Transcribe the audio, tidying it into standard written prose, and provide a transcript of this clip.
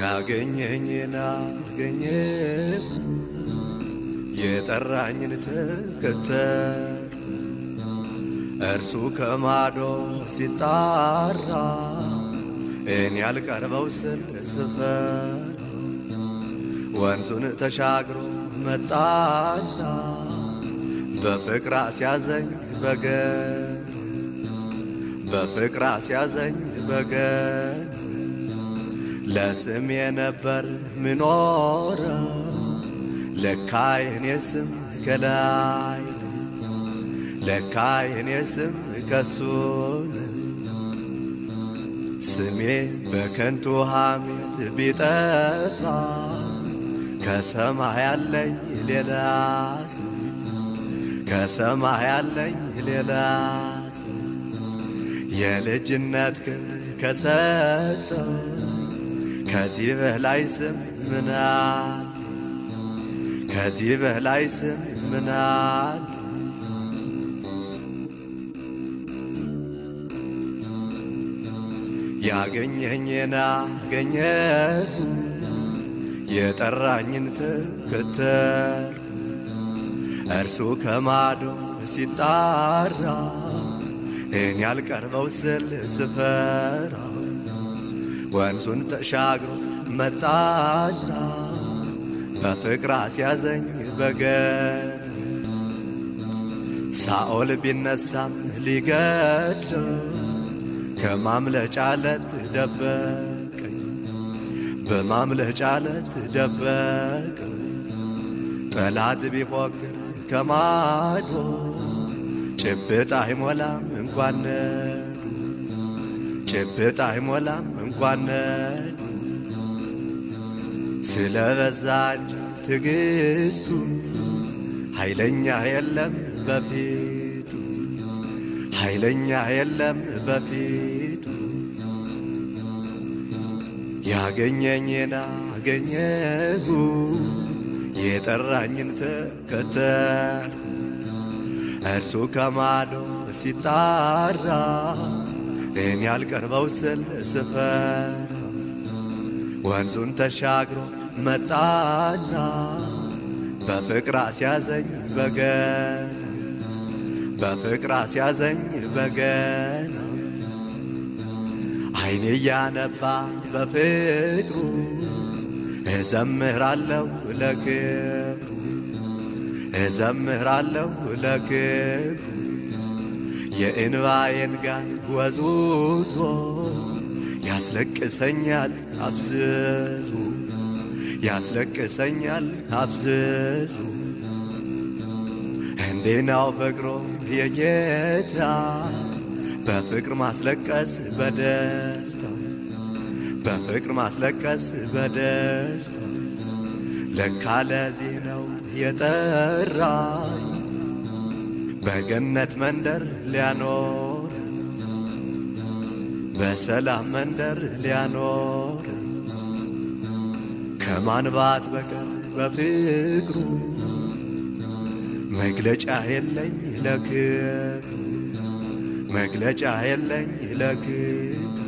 ያገኘኝን አገኘሁ የጠራኝን ተከተል እርሱ ከማዶ ሲጣራ እኔ ያልቀርበው ስል ስፈራ ወንዙን ተሻግሮ መጣና በፍቅር አስያዘኝ በገን በፍቅር አስያዘኝ በገን ለስሜ ነበር ምኖረው ለካ የኔ ስም ከላይ ለካ የኔ ስም ከሱ ስሜ በከንቱ ሐሜት ቢጠራ ከሰማይ ያለኝ ሌላ ስም ከሰማይ ያለኝ ሌላ ስም የልጅነት ክብር ከሰጠው ከዚህ በላይ ስም ምን አለ ከዚህ በላይ ስም ምን አለ ያገኘኝን አገኘሁ የጠራኝን ተከተልኩ እርሱ ከማዶ ሲጣራ እኔ ያልቀርበው ስል ስፈራ ወንዙን ተሻግሮ መጣና በፍቅር አስያዘኝ በገን ሳኦል ቢነሳም ሊገድለው ከማምለጫ ዓለት ደበቀኝ በማምለጫ ዓለት ደበቀኝ ጠላት ቢፎክር ከማዶ ጭብጥ አይሞላም እንኳን ነዱ ጭብጥ አይሞላም እንኳን ነዱ ስለበዛች ትዕግስቱ ኃይለኛ የለም በፊቱ ኃይለኛ የለም በፊቱ ያገኘኝን አገኘሁ የጠራኝን ተከተልኩ እርሱ ከማዶ ሲጣራ እኔ ያልቀርበው ስል ስፈራ ወንዙን ተሻግሮ መጣና በፍቅር አስያዘኝ በገን በፍቅር አስያዘኝ በገን ዓይኔ ያነባ በፍቅሩ እዘምራለሁ ለክብሩ እዘምራለሁ ለክብሩ የእንባዬን ጋር ወዝውዞ ያስለቅሰኛል አፍዝዙ ያስለቅሰኛል አፍዝዙ እንዴናው ፍቅሮ የጌታ በፍቅር ማስለቀስ በደስታ በፍቅር ማስለቀስ በደስታ ለካ ለዚህ ነው የጠራኝ በገነት መንደር ሊያኖር በሰላም መንደር ሊያኖር ከማንባት በቀር በፍቅሩ መግለጫ የለኝ ለክብሩ መግለጫ የለኝ ለክብሩ